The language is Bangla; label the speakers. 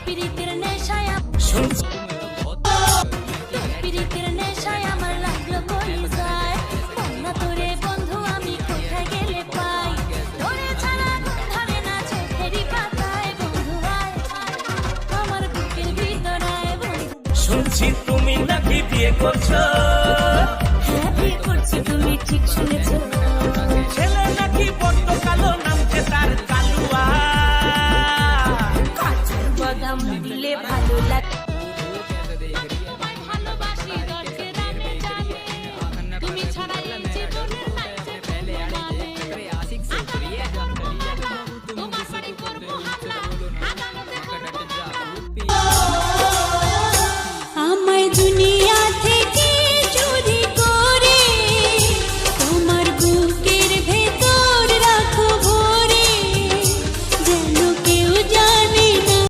Speaker 1: পিরিতের নেশায় পিরিতের নেশায় আমার লাগলো কই যায় বন্ধা তোরে বন্ধু আমি কোথায় গেলে পাই তোরে ছাড়া ঘুম ধরে না চোখেরই পাতায় বন্ধু আয় আমার বুকের ভিতরায় বন্ধু
Speaker 2: শুনছি তুমি নাকি বিয়ে করছো
Speaker 1: হ্যাঁ বিয়ে করছি তুমি ঠিক শুনেছো
Speaker 2: ছেলে নাকি বড্ড কালো নামছে তার কালুয়া
Speaker 1: কাজু বাদাম দিলে ভালো লাগে